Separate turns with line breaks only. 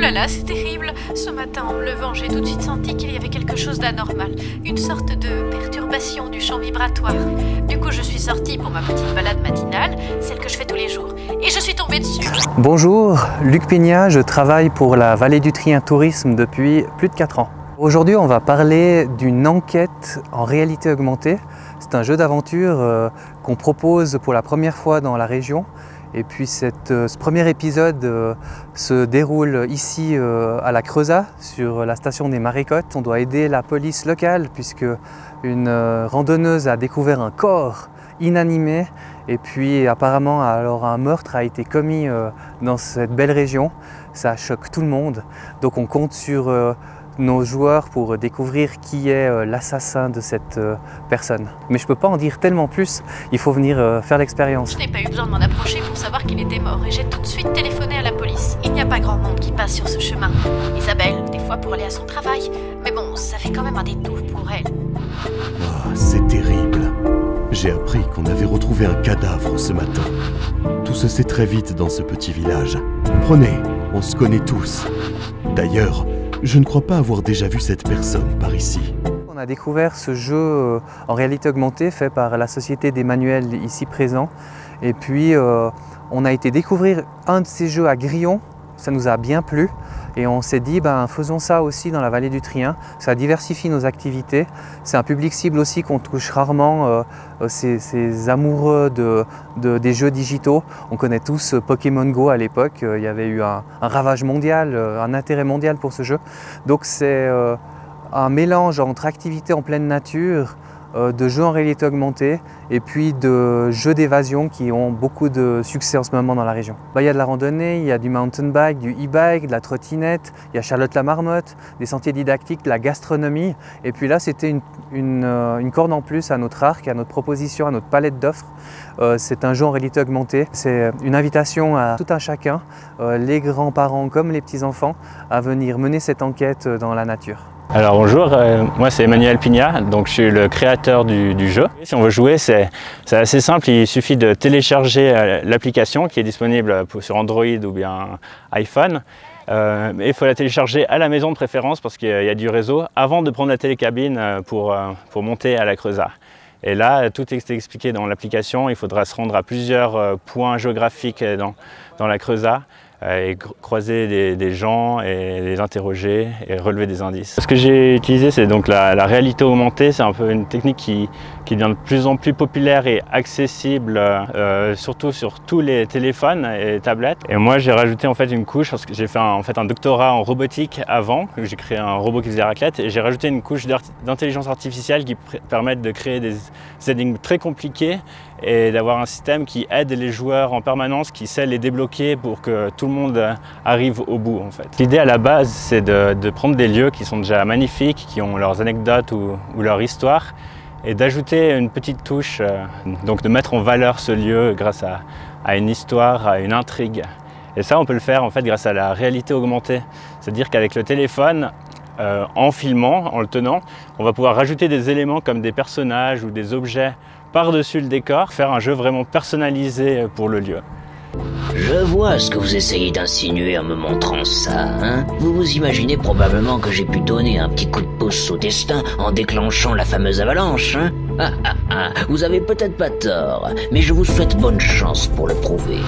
là là, c'est terrible. Ce matin, en me levant, j'ai tout de suite senti qu'il y avait quelque chose d'anormal. Une sorte de perturbation du champ vibratoire. Du coup, je suis sortie pour ma petite balade matinale, celle que je fais tous les jours. Et je suis tombée dessus.
Bonjour, Luc Peña, je travaille pour la Vallée du Trien Tourisme depuis plus de 4 ans. Aujourd'hui, on va parler d'une enquête en réalité augmentée. C'est un jeu d'aventure qu'on propose pour la première fois dans la région. Et puis ce premier épisode se déroule ici à la Creusat, sur la station des Marécottes. On doit aider la police locale puisque une randonneuse a découvert un corps inanimé. Et puis apparemment alors un meurtre a été commis dans cette belle région. Ça choque tout le monde. Donc on compte sur nos joueurs pour découvrir qui est l'assassin de cette personne. Mais je ne peux pas en dire tellement plus, il faut venir faire l'expérience.
Je n'ai pas eu besoin de m'en approcher pour savoir qu'il était mort et j'ai tout de suite téléphoné à la police. Il n'y a pas grand monde qui passe sur ce chemin. Isabelle, des fois pour aller à son travail, mais bon, ça fait quand même un détour pour elle.
Oh, c'est terrible. J'ai appris qu'on avait retrouvé un cadavre ce matin. Tout se sait très vite dans ce petit village. Prenez, on se connaît tous. D'ailleurs, je ne crois pas avoir déjà vu cette personne par ici.
On a découvert ce jeu en réalité augmentée fait par la société d'Emmanuel ici présent. Et puis on a été découvrir un de ces jeux à Grillon, ça nous a bien plu. Et on s'est dit, faisons ça aussi dans la vallée du Trien. Ça diversifie nos activités. C'est un public cible aussi qu'on touche rarement, ces amoureux des jeux digitaux. On connaît tous Pokémon Go à l'époque. Il y avait eu un ravage mondial, un intérêt mondial pour ce jeu. Donc c'est un mélange entre activités en pleine nature, de jeux en réalité augmentée et puis de jeux d'évasion qui ont beaucoup de succès en ce moment dans la région. Il y a de la randonnée, il y a du mountain bike, du e-bike, de la trottinette, il y a Charlotte la Marmotte, des sentiers didactiques, de la gastronomie. Et puis là, c'était une corde en plus à notre arc, à notre proposition, à notre palette d'offres. C'est un jeu en réalité augmentée. C'est une invitation à tout un chacun, les grands-parents comme les petits-enfants, à venir mener cette enquête dans la nature.
Alors bonjour, moi c'est Emmanuel Peña, donc je suis le créateur du jeu. Si on veut jouer, c'est assez simple, il suffit de télécharger l'application qui est disponible sur Android ou bien iPhone. Il faut la télécharger à la maison de préférence parce qu'il y a du réseau avant de prendre la télécabine pour monter à la Creusat. Et là, tout est expliqué dans l'application, il faudra se rendre à plusieurs points géographiques dans la Creusat. Et croiser des gens et les interroger et relever des indices. Ce que j'ai utilisé, c'est donc la réalité augmentée. C'est un peu une technique qui devient de plus en plus populaire et accessible, surtout sur tous les téléphones et tablettes. Et moi, j'ai rajouté en fait une couche parce que j'ai fait un doctorat en robotique avant. J'ai créé un robot qui faisait raclette et j'ai rajouté une couche d'intelligence artificielle qui permettent de créer des énigmes très compliquées et d'avoir un système qui aide les joueurs en permanence, qui sait les débloquer pour que tout le monde arrive au bout en fait. L'idée à la base, c'est de prendre des lieux qui sont déjà magnifiques, qui ont leurs anecdotes ou leur histoire, et d'ajouter une petite touche, donc de mettre en valeur ce lieu grâce à une histoire, à une intrigue. Et ça, on peut le faire en fait grâce à la réalité augmentée. C'est-à-dire qu'avec le téléphone, en filmant, en le tenant, on va pouvoir rajouter des éléments comme des personnages ou des objets par-dessus le décor, faire un jeu vraiment personnalisé pour le lieu.
Je vois ce que vous essayez d'insinuer en me montrant ça, hein. Vous vous imaginez probablement que j'ai pu donner un petit coup de pouce au destin en déclenchant la fameuse avalanche, hein. Vous avez peut-être pas tort, mais je vous souhaite bonne chance pour le prouver.